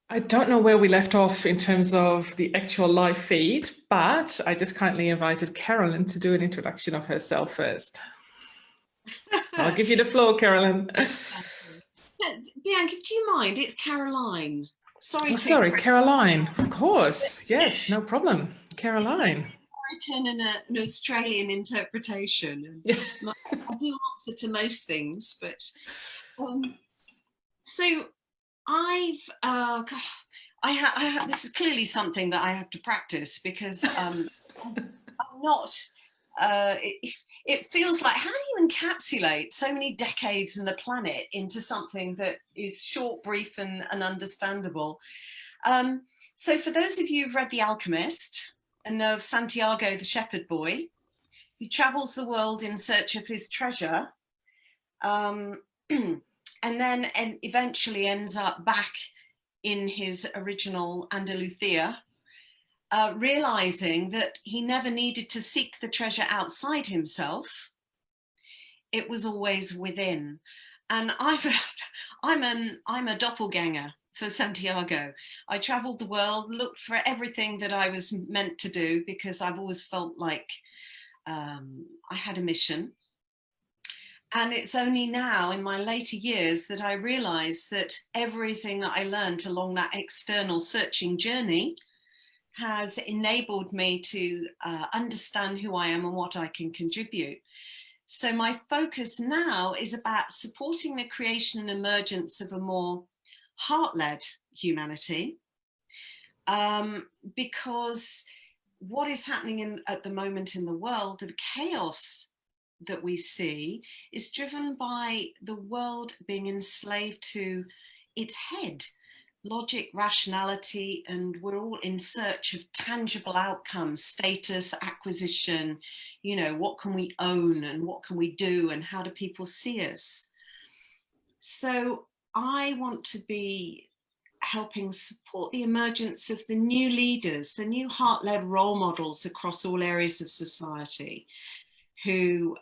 I don't know where we left off in terms of the actual live feed, but I just kindly invited Carolyn to do an introduction of herself first. So I'll give you the floor, Carolyn. Bianca, do you mind? It's Caroline. Sorry Oh, to sorry, Caroline. Of course. Yes, no problem. Caroline. American and an Australian interpretation. And I do answer to most things, but so this is clearly something that I have to practice because I'm not. It feels like, how do you encapsulate so many decades in the planet into something that is short, brief, and understandable? So for those of you who've read The Alchemist and know of Santiago the shepherd boy, who travels the world in search of his treasure, and then eventually ends up back in his original Andalusia, realizing that he never needed to seek the treasure outside himself. It was always within. And I'm a doppelganger for Santiago. I traveled the world, looked for everything that I was meant to do, because I've always felt like I had a mission. And it's only now in my later years that I realized that everything that I learned along that external searching journey has enabled me to understand who I am and what I can contribute. So my focus now is about supporting the creation and emergence of a more heart-led humanity, because what is happening at the moment in the world, the chaos that we see, is driven by the world being enslaved to its head, logic, rationality, and we're all in search of tangible outcomes, status, acquisition, you know, what can we own and what can we do and how do people see us? So I want to be helping support the emergence of the new leaders, the new heart-led role models across all areas of society, who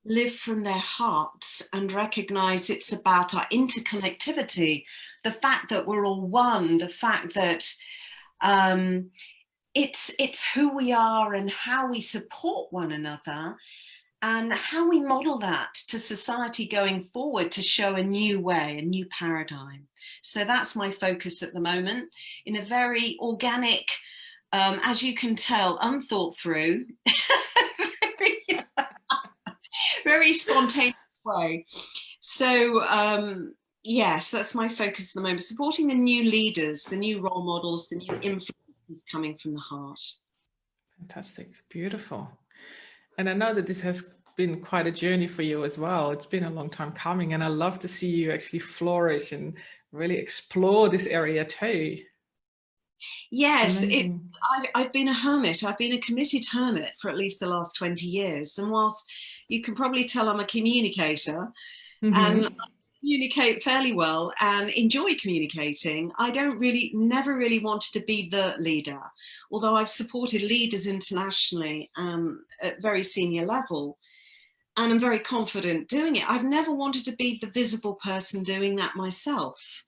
live from their hearts and recognize it's about our interconnectivity, the fact that we're all one, the fact that it's who we are and how we support one another and how we model that to society going forward to show a new way, a new paradigm. So that's my focus at the moment, in a very organic, as you can tell, unthought through, very spontaneous way. So yes, that's my focus at the moment, supporting the new leaders, the new role models, the new influences coming from the heart. Fantastic, beautiful. And I know that this has been quite a journey for you as well. It's been a long time coming, and I love to see you actually flourish and really explore this area too. Yes, I've been a hermit. I've been a committed hermit for at least the last 20 years. And whilst you can probably tell I'm a communicator, and I communicate fairly well and enjoy communicating, I never really wanted to be the leader. Although I've supported leaders internationally at very senior level, and I'm very confident doing it, I've never wanted to be the visible person doing that myself.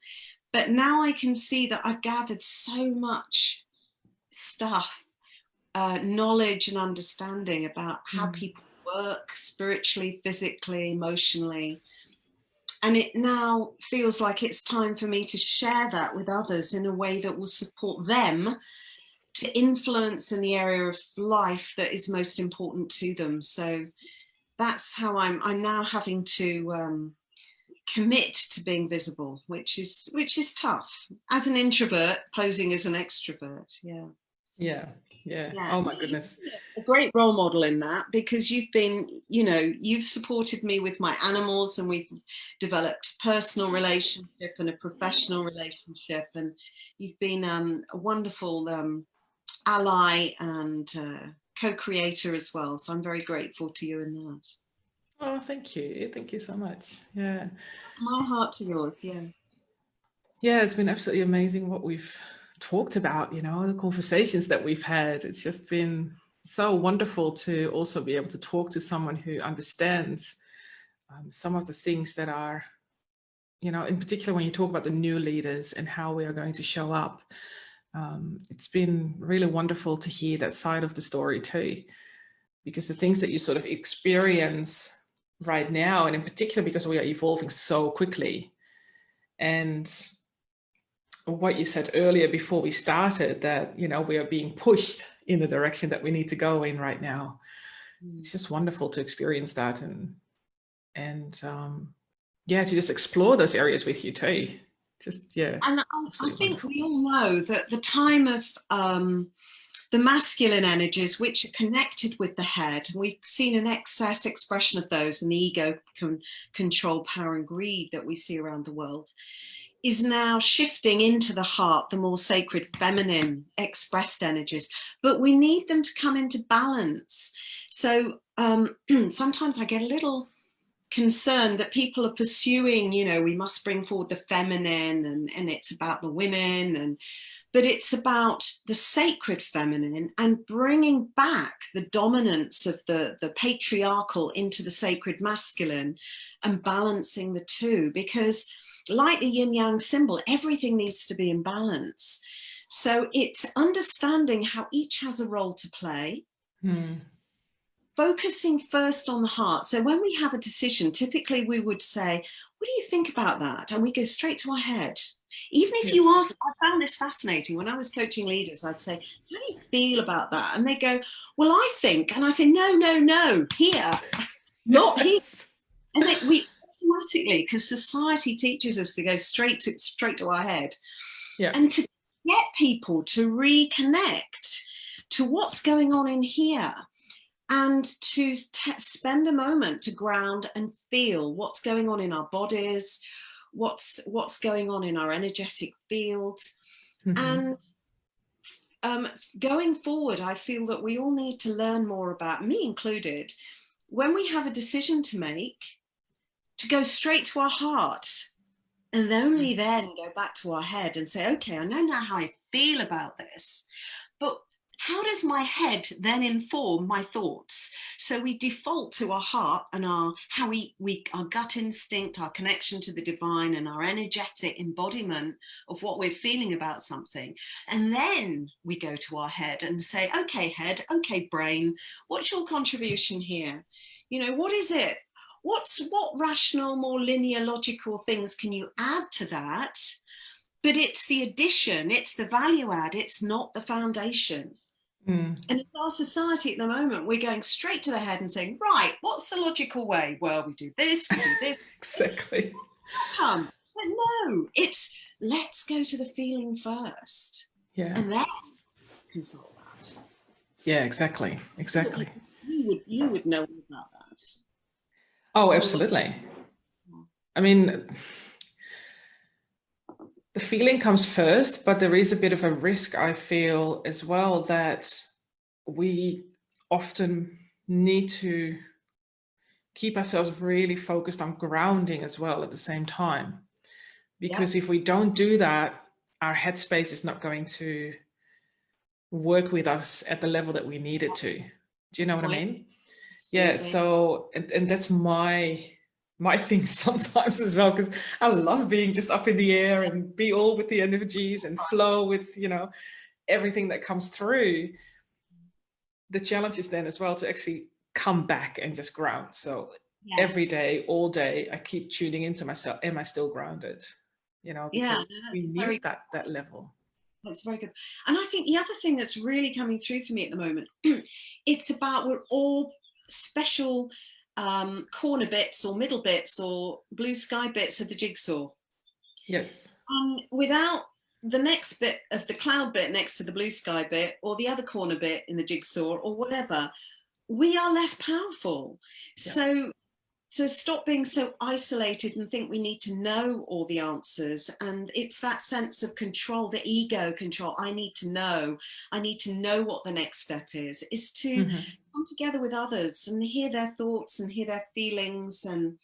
But now I can see that I've gathered so much stuff, knowledge and understanding about how people work spiritually, physically, emotionally. And it now feels like it's time for me to share that with others in a way that will support them to influence in the area of life that is most important to them. So that's how I'm now having to commit to being visible, which is tough as an introvert posing as an extrovert. Yeah. Oh my goodness. A great role model in that, because you've been, you've supported me with my animals, and we've developed a personal relationship and a professional relationship, and you've been a wonderful ally and co-creator as well. So I'm very grateful to you in that. Oh, thank you. Thank you so much. Yeah. My heart to yours. Yeah, it's been absolutely amazing what we've talked about, the conversations that we've had. It's just been so wonderful to also be able to talk to someone who understands some of the things that are you know, in particular, when you talk about the new leaders and how we are going to show up, it's been really wonderful to hear that side of the story too, because the things that you sort of experience right now, and in particular because we are evolving so quickly, and what you said earlier before we started, that, you know, we are being pushed in the direction that we need to go in right now. It's just wonderful to experience that, and yeah, to just explore those areas with you too. Just, yeah. And I think we all know that the time of the masculine energies, which are connected with the head, and we've seen an excess expression of those in the ego, control, power and greed that we see around the world, is now shifting into the heart, the more sacred feminine expressed energies, but we need them to come into balance. So sometimes I get a little concerned that people are pursuing, you know, we must bring forward the feminine, and it's about the women, but it's about the sacred feminine and bringing back the dominance of the patriarchal into the sacred masculine and balancing the two, because like the yin yang symbol, everything needs to be in balance. So it's understanding how each has a role to play. Focusing first on the heart. So when we have a decision, typically we would say, what do you think about that? And we go straight to our head. Even if you ask, I found this fascinating. When I was coaching leaders, I'd say, how do you feel about that? And they go, well, I think, and I say, no, here, not here. And we automatically, because society teaches us to go straight to our head. Yeah. And to get people to reconnect to what's going on in here, and to spend a moment to ground and feel what's going on in our bodies, what's going on in our energetic fields. And going forward, I feel that we all need to learn more about, me included, when we have a decision to make, to go straight to our heart, and only then go back to our head and say, okay, I know now how I feel about this, but how does my head then inform my thoughts? So we default to our heart and our gut instinct, our connection to the divine, and our energetic embodiment of what we're feeling about something. And then we go to our head and say, okay, head, okay, brain, what's your contribution here? You know, what is it? What rational, more linear, logical things can you add to that? But it's the addition, it's the value add, it's not the foundation. And in our society at the moment, we're going straight to the head and saying, right, what's the logical way? Well, we do this, we do this. Exactly. But no, it's let's go to the feeling first. Yeah. And then consult that. Yeah, exactly. You would know about that. Oh, absolutely. I mean, the feeling comes first, but there is a bit of a risk, I feel, as well, that we often need to keep ourselves really focused on grounding as well at the same time. Because if we don't do that, our headspace is not going to work with us at the level that we need it to. Do you know what I mean? Absolutely. Yeah, so, and that's my thing sometimes as well, because I love being just up in the air and be all with the energies and flow with, you know, everything that comes through. The challenge is then as well to actually come back and just ground. So every day, all day, I keep tuning into myself. Am I still grounded? You know, because we need that level. That's very good. And I think the other thing that's really coming through for me at the moment, it's about we're all special corner bits or middle bits or blue sky bits of the jigsaw. Yes. Without the next bit of the cloud bit next to the blue sky bit, or the other corner bit in the jigsaw, or whatever, we are less powerful. Yeah. So stop being so isolated and think we need to know all the answers. And it's that sense of control, the ego control. I need to know what the next step is to come together with others and hear their thoughts and hear their feelings and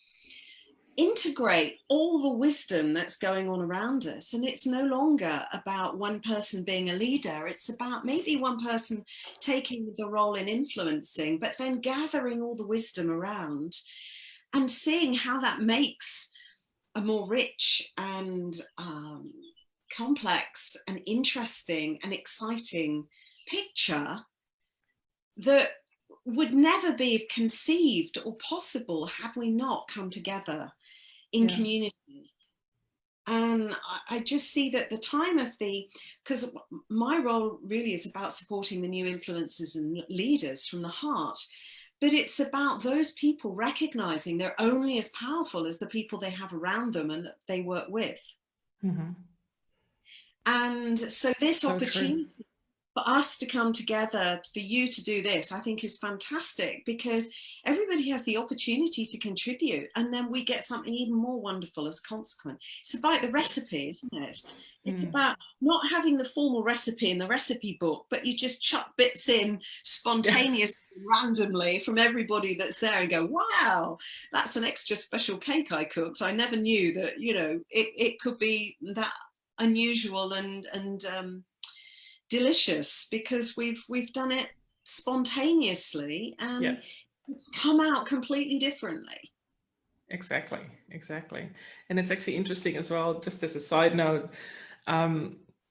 integrate all the wisdom that's going on around us. And it's no longer about one person being a leader. It's about maybe one person taking the role in influencing, but then gathering all the wisdom around and seeing how that makes a more rich and complex and interesting and exciting picture that would never be conceived or possible had we not come together in community. And I just see that the time of because my role really is about supporting the new influencers and leaders from the heart, but it's about those people recognizing they're only as powerful as the people they have around them and that they work with. Mm-hmm. And so this so opportunity true. for us to come together, for you to do this, I think is fantastic, because everybody has the opportunity to contribute, and then we get something even more wonderful as a consequence. It's about the recipe, isn't it? It's about not having the formal recipe in the recipe book, but you just chuck bits in spontaneously, randomly from everybody that's there and go, wow, that's an extra special cake I cooked. I never knew that, you know, it could be that unusual and delicious, because we've done it spontaneously and it's come out completely differently. Exactly. And it's actually interesting as well, just as a side note,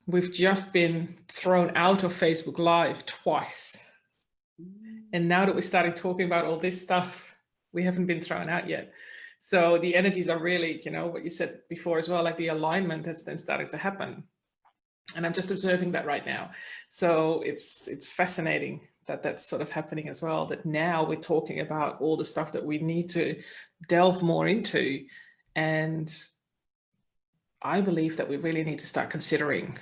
we've just been thrown out of Facebook Live twice. And now that we started talking about all this stuff, we haven't been thrown out yet. So the energies are really, you know, what you said before as well, like the alignment has then started to happen. And I'm just observing that right now. So it's fascinating that that's sort of happening as well, that now we're talking about all the stuff that we need to delve more into. And I believe that we really need to start considering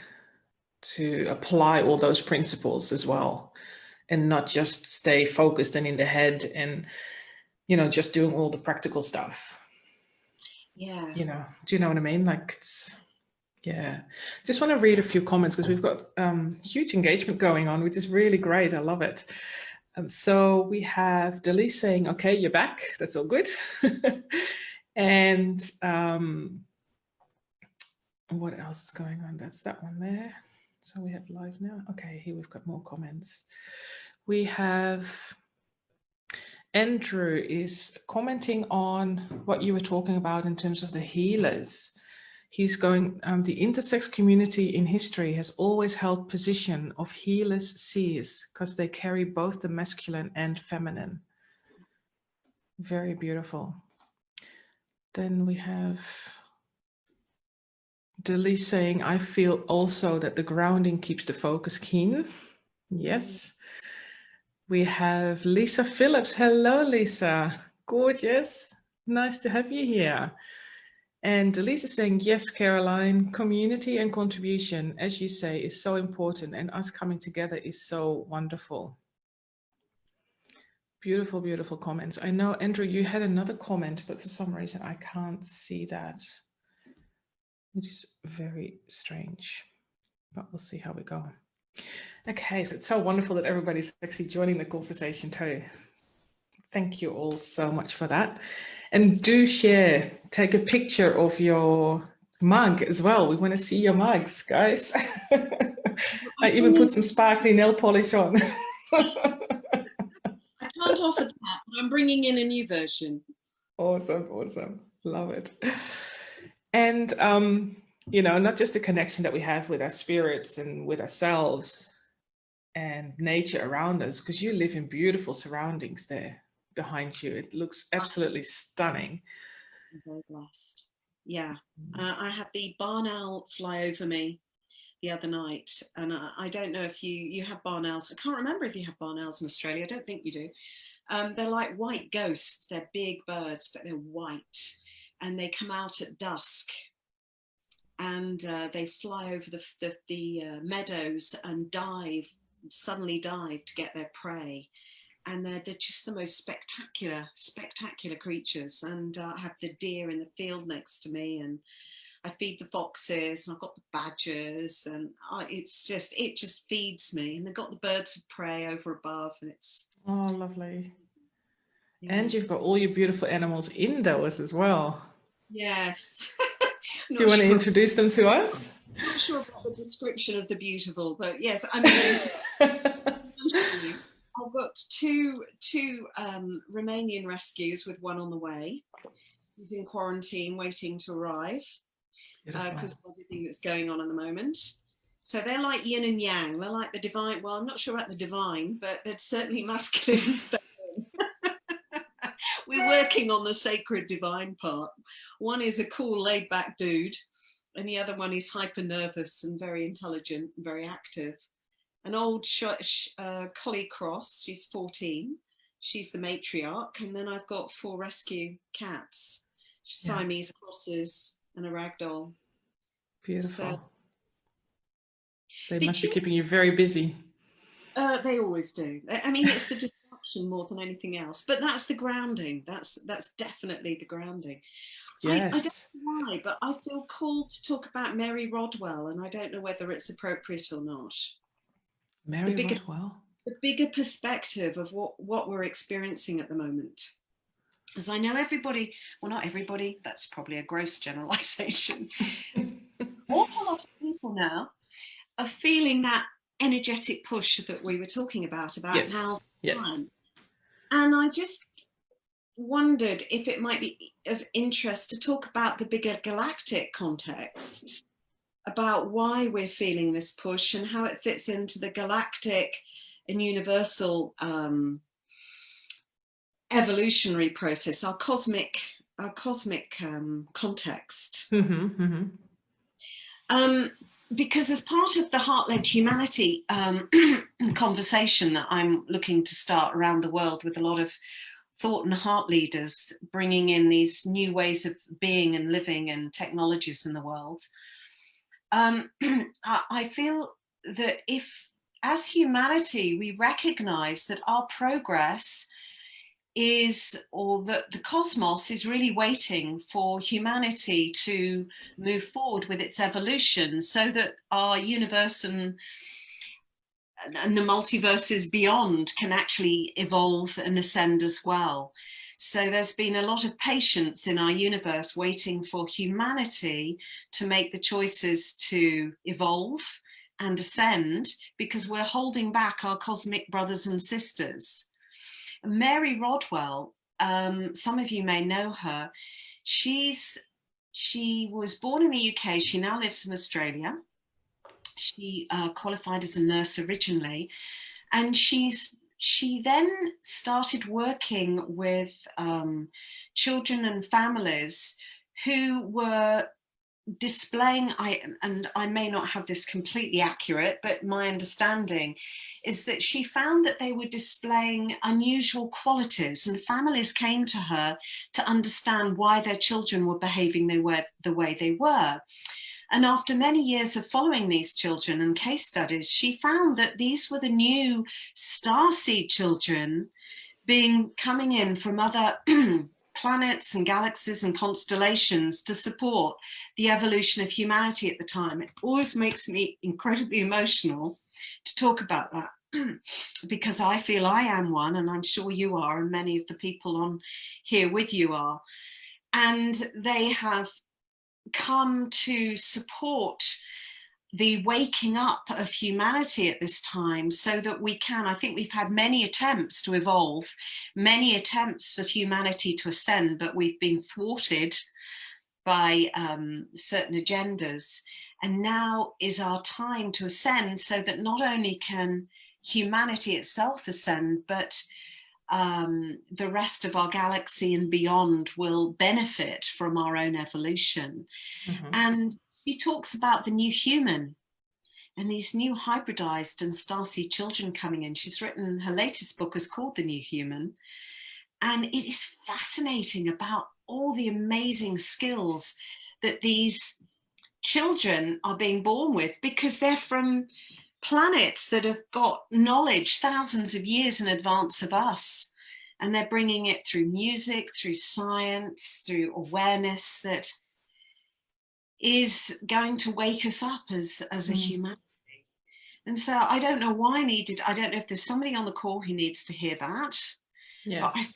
to apply all those principles as well, and not just stay focused and in the head and, you know, just doing all the practical stuff. Yeah. You know, do you know what I mean? Like, it's, yeah. Just want to read a few comments because we've got huge engagement going on, which is really great. I love it. So we have Delise saying, okay, you're back. That's all good. And what else is going on? That's that one there. So we have live now. Okay, here we've got more comments. We have Andrew is commenting on what you were talking about in terms of the healers. He's going, the intersex community in history has always held position of healers, seers, because they carry both the masculine and feminine. Very beautiful. Then we have Delise saying, I feel also that the grounding keeps the focus keen. Yes. We have Lisa Phillips. Hello, Lisa. Gorgeous. Nice to have you here. And Delise is saying, yes, Caroline, community and contribution, as you say, is so important, and us coming together is so wonderful. Beautiful, beautiful comments. I know, Andrew, you had another comment, but for some reason I can't see that, which is very strange, but we'll see how we go. Okay, so it's so wonderful that everybody's actually joining the conversation too. Thank you all so much for that. And do share, take a picture of your mug as well. We want to see your mugs, guys. I even put some sparkly nail polish on. I can't offer that, but I'm bringing in a new version. Awesome, awesome. Love it. And, you know, not just the connection that we have with our spirits and with ourselves and nature around us, because you live in beautiful surroundings there behind you. It looks absolutely stunning. I'm very blessed. Yeah. I had the barn owl fly over me the other night, and I don't know if you have barn owls. I can't remember if you have barn owls in Australia. I don't think you do. They're like white ghosts. They're big birds, but they're white, and they come out at dusk, and they fly over the meadows and suddenly dive to get their prey. And they're just the most spectacular creatures. And I have the deer in the field next to me, and I feed the foxes, and I've got the badgers, and it just feeds me. And they've got the birds of prey over above, and it's lovely. Yeah. And you've got all your beautiful animals indoors as well. Yes. Do you want to introduce them to us? I'm not sure about the description of the beautiful, but yes, I'm going to. I've got two Romanian rescues with one on the way. She's in quarantine waiting to arrive because of everything that's going on at the moment. So they're like yin and yang. They're like the divine. Well, I'm not sure about the divine, but they're certainly masculine. We're working on the sacred divine part. One is a cool, laid-back dude, and the other one is hyper nervous and very intelligent and very active. An old collie cross, she's 14. She's the matriarch. And then I've got 4 rescue cats, Siamese crosses and a ragdoll. Beautiful. So, they must be keeping you very busy. They always do. I mean, it's the distraction more than anything else. But that's the grounding. That's definitely the grounding. Yes. I don't know why, but I feel called to talk about Mary Rodwell, and I don't know whether it's appropriate or not. Mary Rodwell? The bigger perspective of what we're experiencing at the moment. As I know everybody, well, not everybody, that's probably a gross generalization. An awful lot of people now are feeling that energetic push that we were talking about now's the time. And I just wondered if it might be of interest to talk about the bigger galactic context, about why we're feeling this push and how it fits into the galactic and universal evolutionary process, our cosmic context. Because as part of the Heart-Led Humanity conversation that I'm looking to start around the world with a lot of thought and heart leaders, bringing in these new ways of being and living and technologies in the world, I feel that if, as humanity, we recognize that our progress is, or that the cosmos is really waiting for humanity to move forward with its evolution so that our universe and the multiverses beyond can actually evolve and ascend as well. So there's been a lot of patience in our universe waiting for humanity to make the choices to evolve and ascend, because we're holding back our cosmic brothers and sisters. Mary Rodwell, some of you may know her. She was born in the UK. She now lives in Australia. She qualified as a nurse originally, and she then started working with children and families who were displaying, and I may not have this completely accurate, but my understanding is that she found that they were displaying unusual qualities, and families came to her to understand why their children were behaving the way they were. And after many years of following these children and case studies, she found that these were the new starseed children coming in from other planets and galaxies and constellations to support the evolution of humanity at the time. It always makes me incredibly emotional to talk about that because I feel I am one, and I'm sure you are, and many of the people on here with you are. And they have come to support the waking up of humanity at this time so that we can, I think we've had many attempts to evolve, many attempts for humanity to ascend, but we've been thwarted by certain agendas. And now is our time to ascend so that not only can humanity itself ascend, but the rest of our galaxy and beyond will benefit from our own evolution. And she talks about the new human and these new hybridized and starseed children coming in. She's written, her latest book is called The New Human. And it is fascinating about all the amazing skills that these children are being born with, because they're from planets that have got knowledge thousands of years in advance of us. And they're bringing it through music, through science, through awareness that is going to wake us up as a humanity. And so I don't know why I don't know if there's somebody on the call who needs to hear that. Yes. But I'm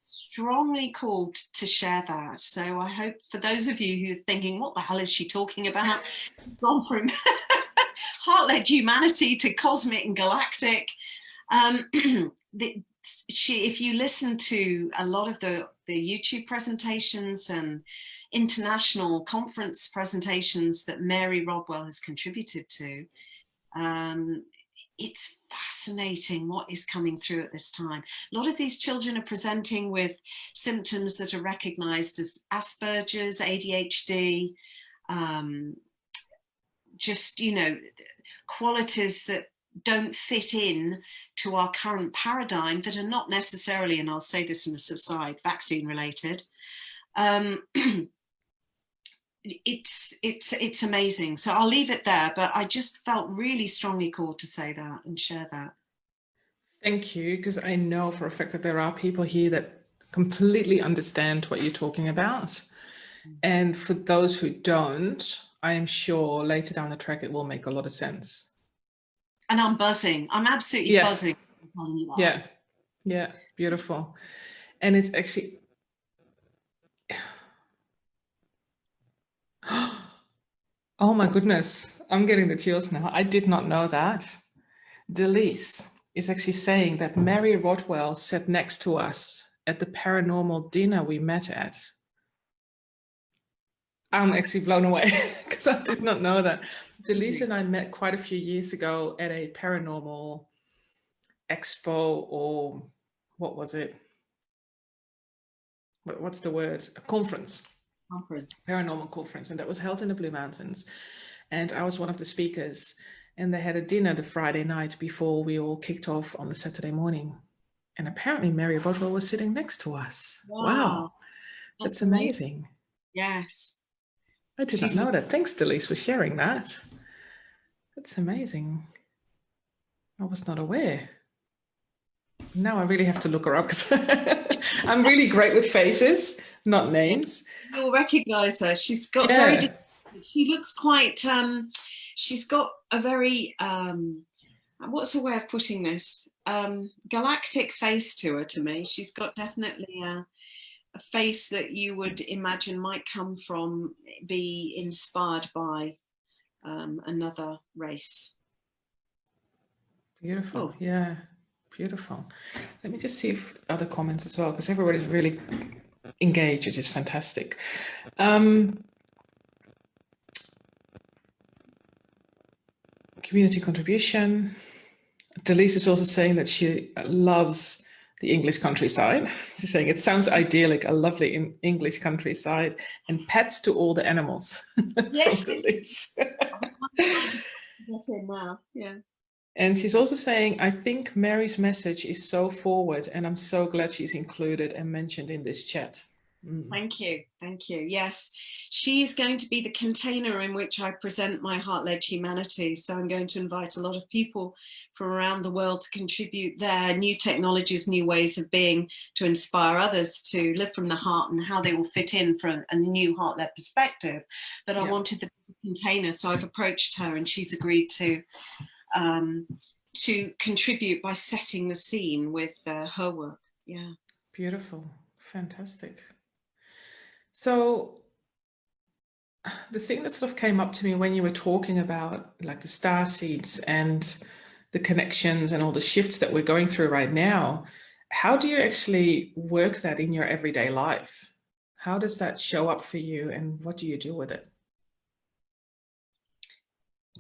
strongly called to share that. So I hope for those of you who are thinking, what the hell is she talking about? Gone from Heart-Led Humanity to cosmic and galactic. if you listen to a lot of the YouTube presentations and international conference presentations that Mary Rodwell has contributed to, it's fascinating what is coming through at this time. A lot of these children are presenting with symptoms that are recognized as Asperger's, ADHD, just, you know, qualities that don't fit in to our current paradigm, that are not necessarily, and I'll say this in a aside, vaccine related. It's amazing. So I'll leave it there, but I just felt really strongly called to say that and share that. Thank you, because I know for a fact that there are people here that completely understand what you're talking about. And for those who don't, I am sure later down the track it will make a lot of sense. And I'm buzzing. I'm absolutely buzzing. Yeah. Yeah. Beautiful. And it's actually, oh my goodness, I'm getting the chills now. I did not know that. Delise is actually saying that Mary Rodwell sat next to us at the paranormal dinner we met at. I'm actually blown away because I did not know that. Delise and I met quite a few years ago at a paranormal expo, or what was it? What's the word? A conference. Paranormal conference. And that was held in the Blue Mountains. And I was one of the speakers. And they had a dinner the Friday night before we all kicked off on the Saturday morning. And apparently Mary Rodwell was sitting next to us. Wow. That's amazing. Yes. I did not know that. Thanks, Delise, for sharing that. That's amazing. I was not aware. Now I really have to look her up because I'm really great with faces, not names. You'll recognize her. She's got she looks quite, she's got a very, what's the way of putting this? Galactic face to her, to me. She's got definitely a face that you would imagine might come from, be inspired by another race. Beautiful. Yeah, beautiful. Let me just see if other comments as well, because everybody's really engaged, which is fantastic. Community contribution. Delise is also saying that she loves the English countryside. She's saying it sounds idyllic, a lovely English countryside, and pets to all the animals. Yes. From Delise. Get in now. Yeah. And she's also saying, I think Mary's message is so forward, and I'm so glad she's included and mentioned in this chat. Thank you. Thank you. Yes, she is going to be the container in which I present my heart-led humanity. So I'm going to invite a lot of people from around the world to contribute their new technologies, new ways of being, to inspire others to live from the heart and how they will fit in from a new heart-led perspective. But I wanted the container, so I've approached her and she's agreed to contribute by setting the scene with her work. Yeah. Beautiful. Fantastic. So the thing that sort of came up to me when you were talking about like the star seeds and the connections and all the shifts that we're going through right now, how do you actually work that in your everyday life? How does that show up for you, and what do you do with it?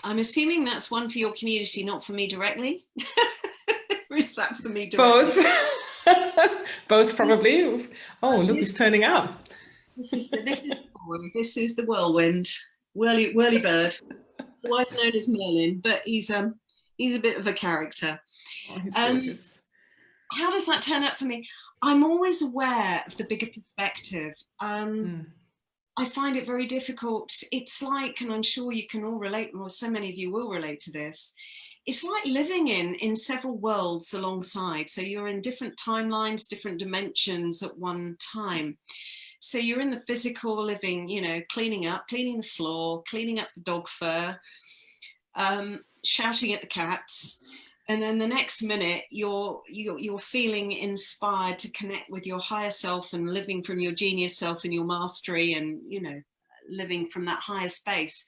I'm assuming that's one for your community, not for me directly. Or is that for me directly? Both. Both probably. Oh, look, he's turning up. This is the whirlwind, whirly bird, otherwise known as Merlin, but he's a bit of a character. Oh, he's gorgeous. How does that turn up for me? I'm always aware of the bigger perspective. I find it very difficult. It's like, and I'm sure you can all relate, or so many of you will relate to this, it's like living in several worlds alongside. So you're in different timelines, different dimensions at one time. So you're in the physical living, you know, cleaning the floor, cleaning up the dog fur, shouting at the cats. And then the next minute you're feeling inspired to connect with your higher self and living from your genius self and your mastery and, you know, living from that higher space.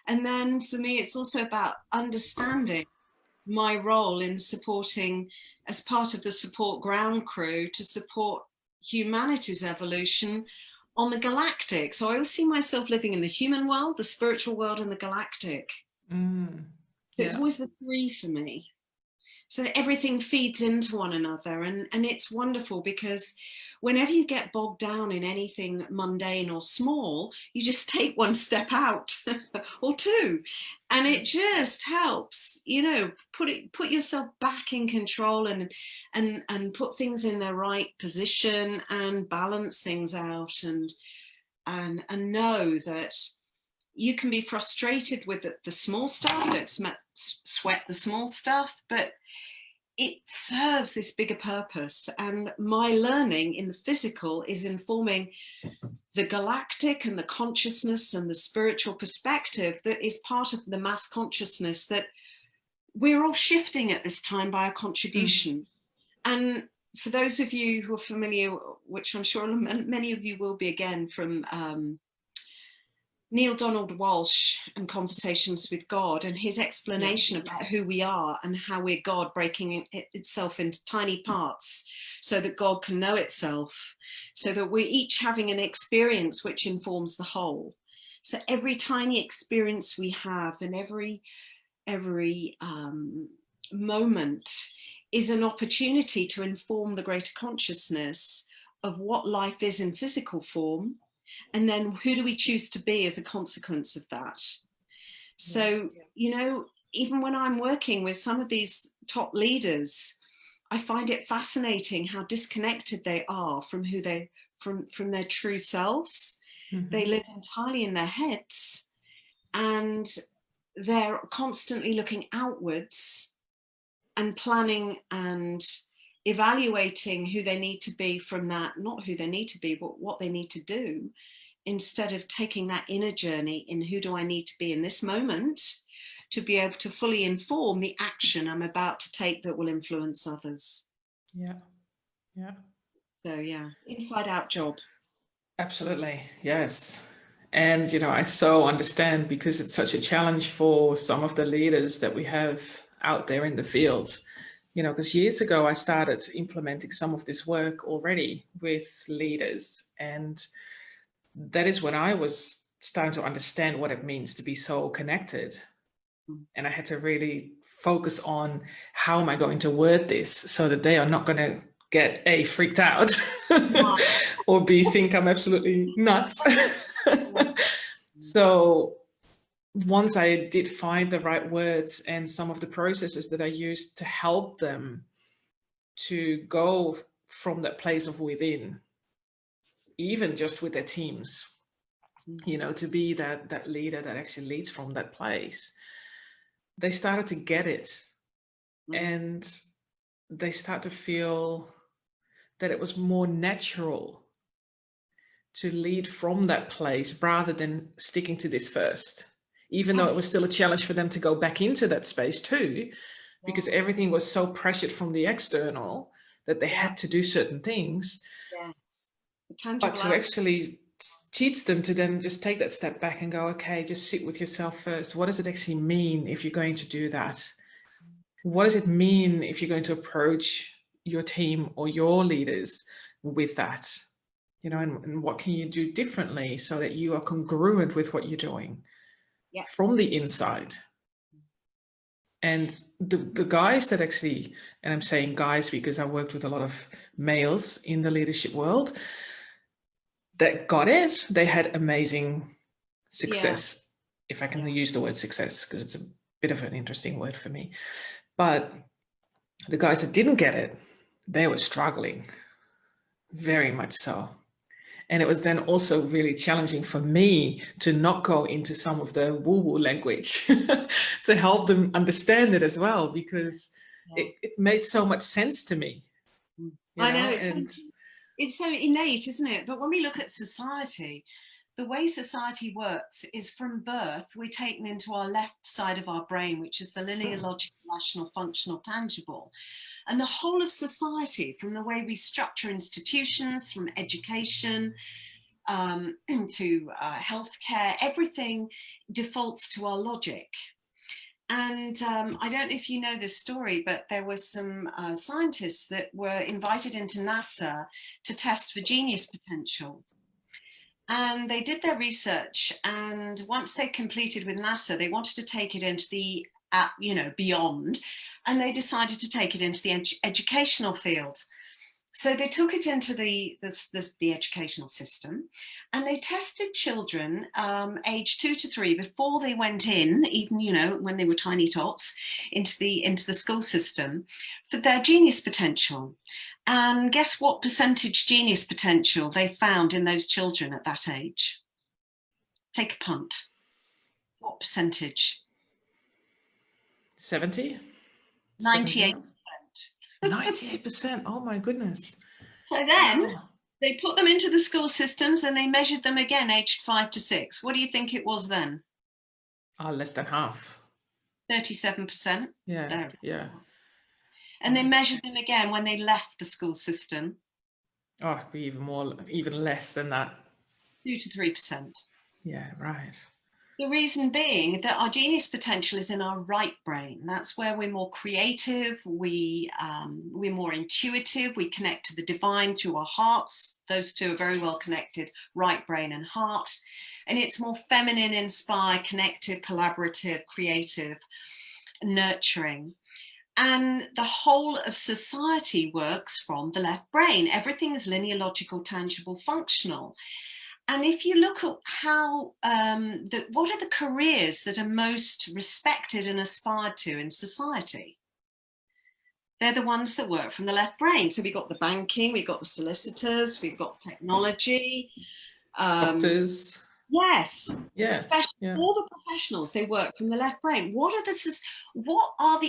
And then for me, it's also about understanding my role in supporting, as part of the support ground crew, to support humanity's evolution on the galactic. So I always see myself living in the human world, the spiritual world, and the galactic. So it's always the three for me. So everything feeds into one another, and it's wonderful, because whenever you get bogged down in anything mundane or small, you just take one step out or two, and it just helps, you know, put yourself back in control, and put things in their right position, and balance things out, and know that you can be frustrated with the small stuff. Don't sweat the small stuff, but it serves this bigger purpose. And my learning in the physical is informing the galactic and the consciousness and the spiritual perspective that is part of the mass consciousness that we're all shifting at this time by our contribution. And for those of you who are familiar, which I'm sure many of you will be again, from Neil Donald Walsh and Conversations with God, and his explanation about who we are and how we're God breaking itself into tiny parts so that God can know itself, so that we're each having an experience which informs the whole. So every tiny experience we have, and every moment is an opportunity to inform the greater consciousness of what life is in physical form. And then who do we choose to be as a consequence of that? So, you know, even when I'm working with some of these top leaders, I find it fascinating how disconnected they are from who they, from their true selves. They live entirely in their heads, and they're constantly looking outwards and planning and evaluating who they need to be from that, not who they need to be, but what they need to do, instead of taking that inner journey in who do I need to be in this moment to be able to fully inform the action I'm about to take that will influence others. So inside out job. Absolutely, yes. And you know, I so understand, because it's such a challenge for some of the leaders that we have out there in the field. You know, because years ago I started implementing some of this work already with leaders, and that is when I was starting to understand what it means to be so connected. And I had to really focus on how am I going to word this so that they are not going to get A, freaked out, or B, think I'm absolutely nuts. So once I did find the right words and some of the processes that I used to help them to go from that place of within, even just with their teams, you know, to be that leader that actually leads from that place, they started to get it. And they start to feel that it was more natural to lead from that place rather than sticking to this first, even though it was still a challenge for them to go back into that space too, because everything was so pressured from the external that they had to do certain things. But to actually teach them to then just take that step back and go, okay, just sit with yourself first. What does it actually mean if you're going to do that? What does it mean if you're going to approach your team or your leaders with that? You know, and what can you do differently so that you are congruent with what you're doing from the inside? And the guys that actually, and I'm saying guys because I worked with a lot of males in the leadership world that got it, they had amazing success, if I can use the word success, because it's a bit of an interesting word for me. But the guys that didn't get it, they were struggling, very much so. And it was then also really challenging for me to not go into some of the woo-woo language to help them understand it as well, because it made so much sense to me. I know, it's so innate, isn't it? But when we look at society, the way society works is from birth, we're taken into our left side of our brain, which is the linear, logical, rational, functional, tangible. And the whole of society, from the way we structure institutions, from education to healthcare, everything defaults to our logic. And I don't know if you know this story, but there were some scientists that were invited into NASA to test for genius potential. And they did their research, and once they completed with NASA, they wanted to take it into the, beyond, and they decided to take it into the educational field. So they took it into the educational system, and they tested children aged 2 to 3 before they went in, even when they were tiny tots, into the school system, for their genius potential. And guess what percentage genius potential they found in those children at that age? Take a punt. What percentage? 70? 98%. 98%. Oh my goodness. So then they put them into the school systems and they measured them again, aged 5 to 6. What do you think it was then? Less than half. 37%. Yeah, yeah. And they measured them again when they left the school system. Oh, it'd be even less than that. 2 to 3%. Yeah, right. The reason being that our genius potential is in our right brain. That's where we're more creative, we're more intuitive, we connect to the divine through our hearts. Those two are very well connected, right brain and heart. And it's more feminine, inspired, connected, collaborative, creative, nurturing. And the whole of society works from the left brain. Everything is linear, logical, tangible, functional. And if you look at how, what are the careers that are most respected and aspired to in society? They're the ones that work from the left brain. So we've got the banking, we've got the solicitors, we've got technology. Doctors. Yes. Yeah. All the professionals, they work from the left brain. What are the what are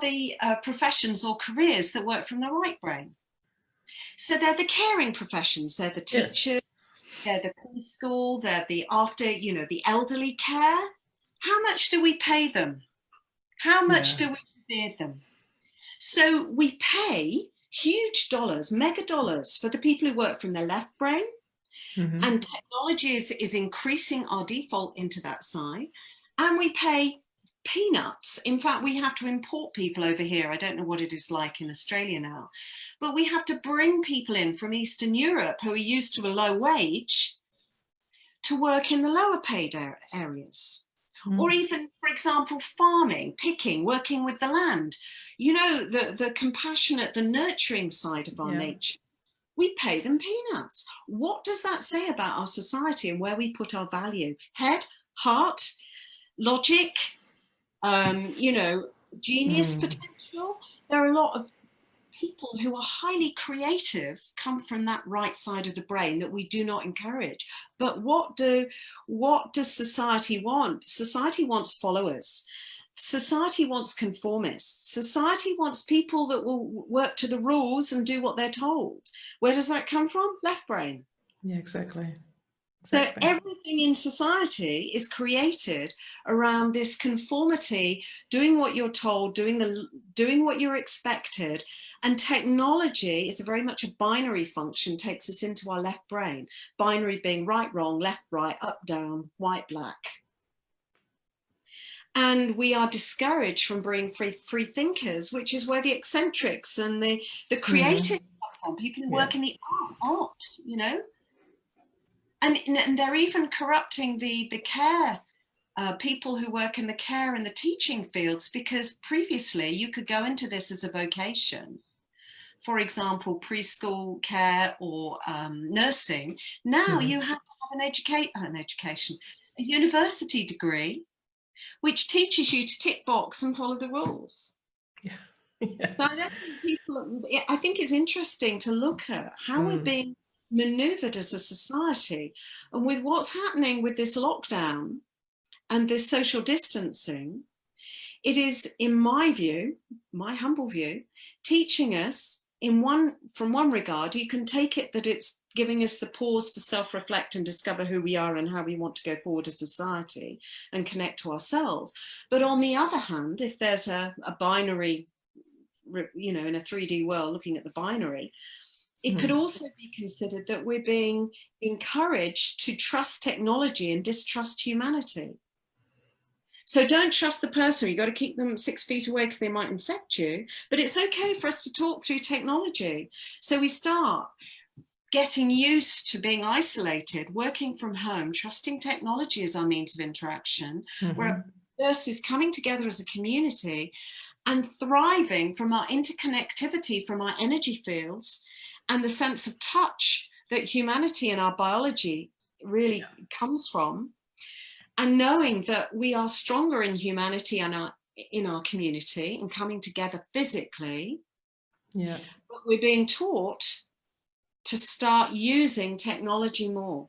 the professions or careers that work from the right brain? So they're the caring professions, they're the teachers, they're the preschool, they're the the elderly care. How much do we pay them? How much do we revere them? So we pay huge dollars, mega dollars, for the people who work from their left brain. Mm-hmm. And technology is increasing our default into that side. And we pay peanuts. In fact, we have to import people over here. I don't know what it is like in Australia now, but we have to bring people in from Eastern Europe who are used to a low wage to work in the lower paid areas. Or even, for example, farming, picking, working with the land. The compassionate, the nurturing side of our nature. We pay them peanuts. What does that say about our society and where we put our value? Head, heart, logic, genius potential. There are a lot of people who are highly creative come from that right side of the brain that we do not encourage. But what does society want? Society wants followers. Society wants conformists. Society wants people that will work to the rules and do what they're told. Where does that come from? Left brain. Yeah, exactly. So everything in society is created around this conformity, doing what you're told, doing what you're expected. And technology is very much a binary function, takes us into our left brain. Binary being right, wrong, left, right, up, down, white, black. And we are discouraged from being free thinkers, which is where the eccentrics and the creative come from, people who work in the art, And they're even corrupting the care, people who work in the care and the teaching fields, because previously you could go into this as a vocation. For example, preschool care or nursing. Now you have to have a university degree, which teaches you to tick box and follow the rules. So I think it's interesting to look at how we're being maneuvered as a society, and with what's happening with this lockdown and this social distancing, it is, in my view, my humble view, teaching us from one regard, you can take it that it's giving us the pause to self-reflect and discover who we are and how we want to go forward as a society and connect to ourselves. But on the other hand, if there's a binary, in a 3D world looking at the binary, it could also be considered that we're being encouraged to trust technology and distrust humanity. So don't trust the person. You've got to keep them 6 feet away because they might infect you. But it's okay for us to talk through technology. So we start getting used to being isolated, working from home, trusting technology as our means of interaction, where versus coming together as a community and thriving from our interconnectivity, from our energy fields, and the sense of touch that humanity and our biology really comes from, and knowing that we are stronger in humanity and in our community and coming together physically. Yeah. But we're being taught to start using technology more.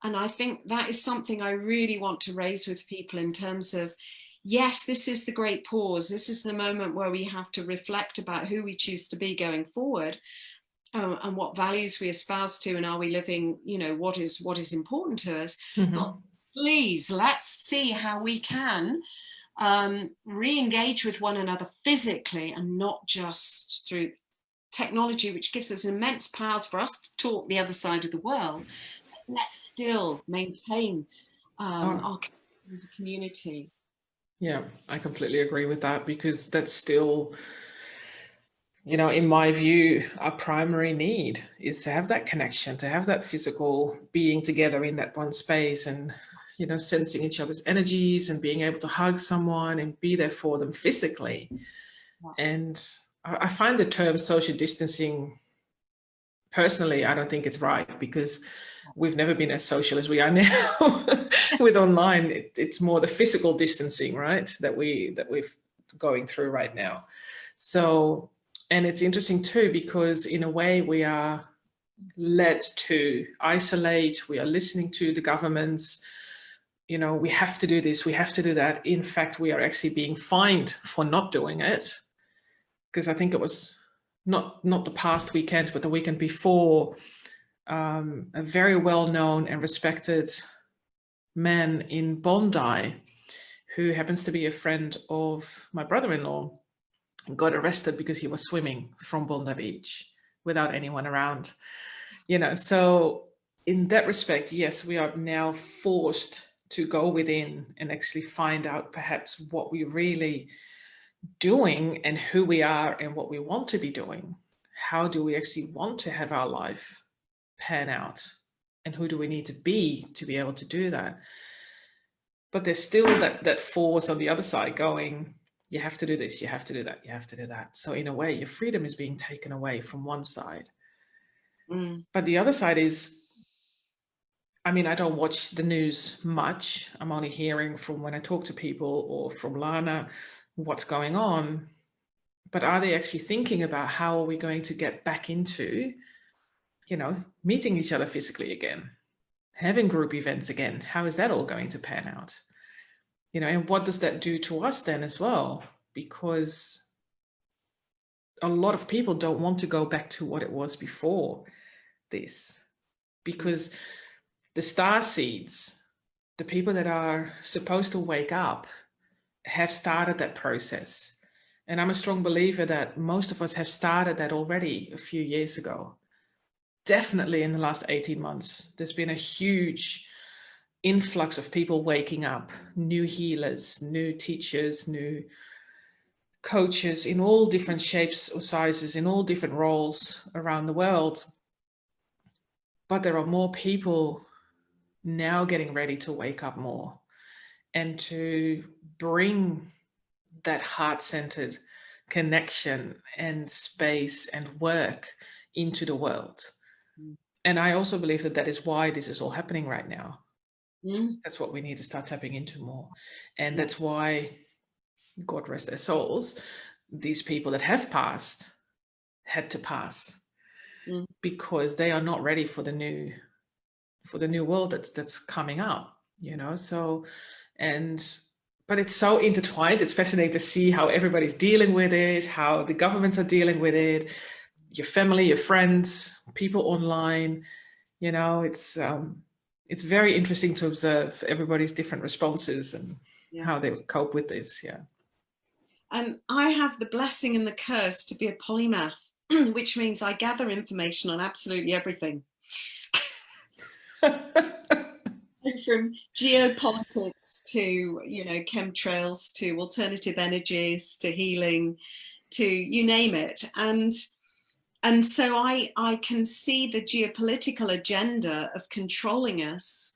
And I think that is something I really want to raise with people in terms of, yes, this is the great pause. This is the moment where we have to reflect about who we choose to be going forward, and what values we espouse to, and are we living, you know, what is important to us. But please, let's see how we can re-engage with one another physically and not just through technology, which gives us immense powers for us to talk the other side of the world. Let's still maintain our as a community. Yeah, I completely agree with that, because that's still, you know, in my view, our primary need is to have that connection, to have that physical being together in that one space, and, you know, sensing each other's energies and being able to hug someone and be there for them physically. And I find the term social distancing, personally, I don't think it's right, because we've never been as social as we are now with online. It's more the physical distancing, right, that we're going through right now. So, and it's interesting too, because in a way we are led to isolate. We are listening to the governments. You know, we have to do this, we have to do that. In fact, we are actually being fined for not doing it. Because I think it was not the past weekend, but the weekend before, a very well-known and respected man in Bondi, who happens to be a friend of my brother-in-law, got arrested because he was swimming from Bondi Beach without anyone around. You know, so in that respect, yes, we are now forced to go within and actually find out perhaps what we really doing and who we are and what we want to be doing. How do we actually want to have our life pan out, and who do we need to be able to do that? But there's still that force on the other side going, you have to do this, you have to do that, you have to do that. So in a way, your freedom is being taken away from one side. But the other side is, I mean, I don't watch the news much. I'm only hearing from when I talk to people or from Lana what's going on. But are they actually thinking about how are we going to get back into, you know, meeting each other physically again, having group events again? How is that all going to pan out? You know, and what does that do to us then as well? Because a lot of people don't want to go back to what it was before this, because the star seeds, the people that are supposed to wake up, have started that process. And I'm a strong believer that most of us have started that already a few years ago. Definitely in the last 18 months, there's been a huge influx of people waking up, new healers, new teachers, new coaches in all different shapes or sizes, in all different roles around the world. But there are more people now getting ready to wake up more and to bring that heart-centered connection and space and work into the world. And I also believe that that is why this is all happening right now. That's what we need to start tapping into more. And that's why, God rest their souls, these people that have passed had to pass, because they are not ready for the new world that's coming up, you know. So, but it's so intertwined. It's fascinating to see how everybody's dealing with it, how the governments are dealing with it, your family, your friends, people online. You know, it's very interesting to observe everybody's different responses and how they cope with this. Yeah. And I have the blessing and the curse to be a polymath, which means I gather information on absolutely everything. from geopolitics to, chemtrails, to alternative energies, to healing, to you name it. And so I can see the geopolitical agenda of controlling us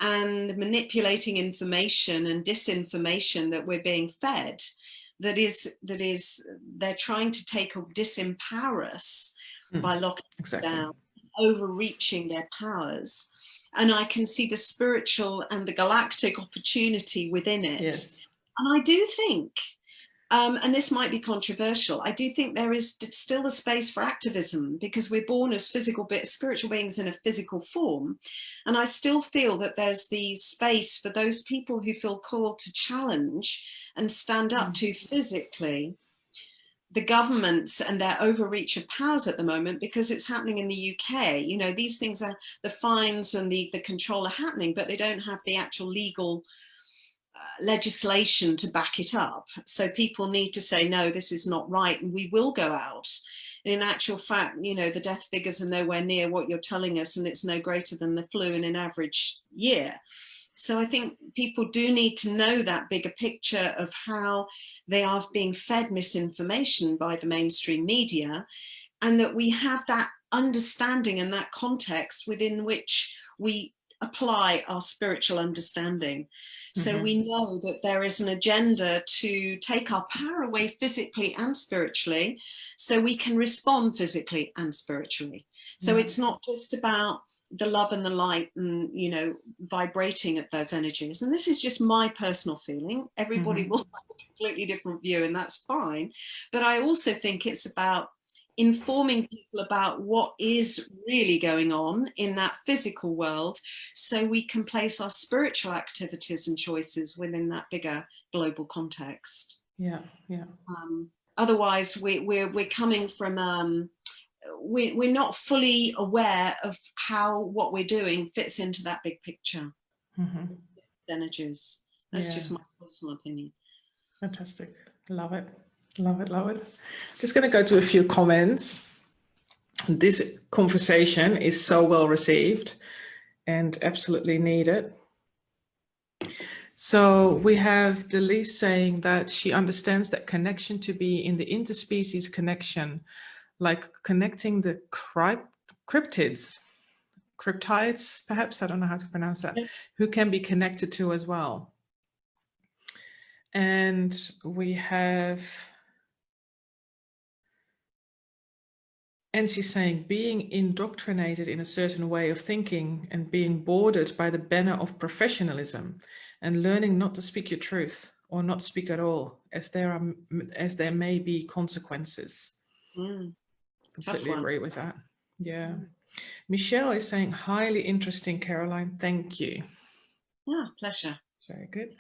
and manipulating information and disinformation that we're being fed, that is they're trying to disempower us by locking us down, overreaching their powers. And I can see the spiritual and the galactic opportunity within it. Yes. And I do think, and this might be controversial, I do think there is still a space for activism, because we're born as spiritual beings in a physical form. And I still feel that there's the space for those people who feel called to challenge and stand up to physically the governments and their overreach of powers at the moment, because it's happening in the UK. These things are, the fines and the control are happening, but they don't have the actual legal legislation to back it up. So people need to say, no, this is not right, and we will go out. And in actual fact, the death figures are nowhere near what you're telling us, and it's no greater than the flu in an average year. So I think people do need to know that bigger picture of how they are being fed misinformation by the mainstream media, and that we have that understanding and that context within which we apply our spiritual understanding. So we know that there is an agenda to take our power away physically and spiritually, so we can respond physically and spiritually. So it's not just about the love and the light and, vibrating at those energies. And this is just my personal feeling. Everybody will have a completely different view, and that's fine. But I also think it's about informing people about what is really going on in that physical world, so we can place our spiritual activities and choices within that bigger global context. Otherwise we're coming from we're not fully aware of how what we're doing fits into that big picture. Energies. That's just my personal opinion. Fantastic. Love it. Love it, love it. Just going to go to a few comments. This conversation is so well received and absolutely needed. So we have Delise saying that she understands that connection to be in the interspecies connection, like connecting the cryptids, perhaps, I don't know how to pronounce that, who can be connected to as well. And we have... And she's saying being indoctrinated in a certain way of thinking and being bordered by the banner of professionalism and learning not to speak your truth or not speak at all, as there may be consequences. Completely agree with that. Yeah. Michelle is saying highly interesting, Caroline. Thank you. Pleasure. Very good.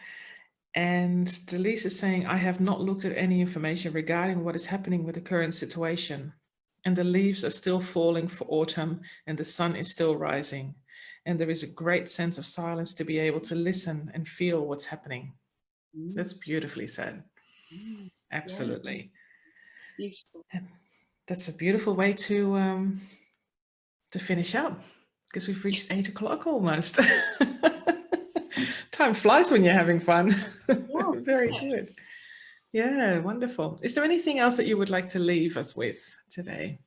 And Delise is saying, I have not looked at any information regarding what is happening with the current situation. And the leaves are still falling for autumn and the sun is still rising. And there is a great sense of silence to be able to listen and feel what's happening. That's beautifully said. Absolutely. Beautiful. And that's a beautiful way to finish up, because we've reached 8 o'clock almost. Time flies when you're having fun. Very good. Yeah, wonderful. Is there anything else that you would like to leave us with today?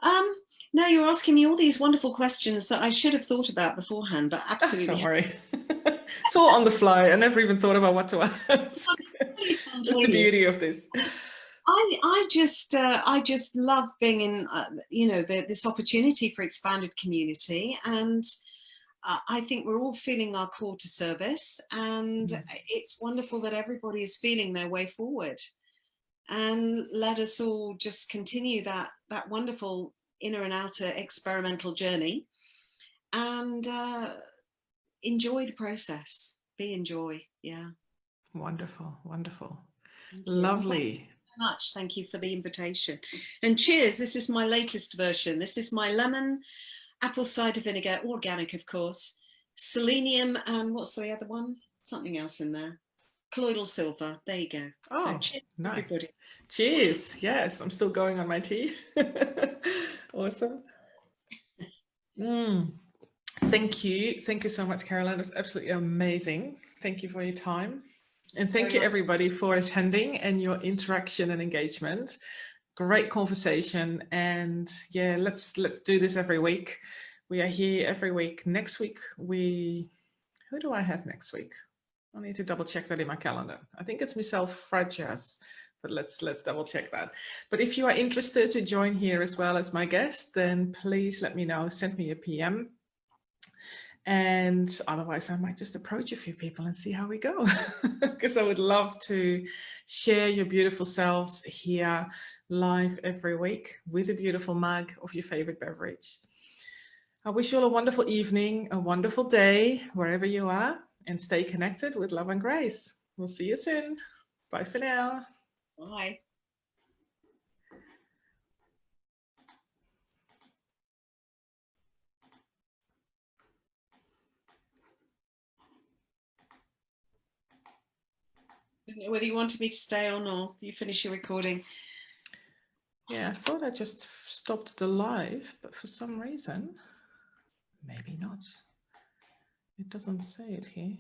No, you're asking me all these wonderful questions that I should have thought about beforehand, but absolutely. Don't worry. It's all on the fly. I never even thought about what to ask. That's the beauty of this. I just love being in, this opportunity for expanded community, and I think we're all feeling our call to service, and it's wonderful that everybody is feeling their way forward. And let us all just continue that wonderful inner and outer experimental journey, and enjoy the process. Be in joy. Yeah. Wonderful, wonderful. Lovely. Much. Thank you for the invitation. And cheers. This is my latest version. This is my lemon, apple cider vinegar, organic, of course, selenium, and what's the other one? Something else in there. Colloidal silver. There you go. Oh, so cheers, nice. everybody. Cheers. Yes, I'm still going on my tea. Awesome. Thank Thank you. Thank you so much, Caroline. It was absolutely amazing. Thank you for your time. And thank you everybody for attending and your interaction and engagement. Great conversation. And yeah, let's do this every week. We are here every week. Next week, who do I have next week? I need to double check that in my calendar. I think it's myself, Frajas, but let's double check that. But if you are interested to join here as well as my guest, then please let me know, send me a PM. And otherwise, I might just approach a few people and see how we go, because I would love to share your beautiful selves here live every week with a beautiful mug of your favorite beverage. I wish you all a wonderful evening, a wonderful day, wherever you are, and stay connected with love and grace. We'll see you soon. Bye for now. Bye. I don't know whether you wanted me to stay on or you finish your recording. Yeah, I thought I just stopped the live, but for some reason, maybe not. It doesn't say it here.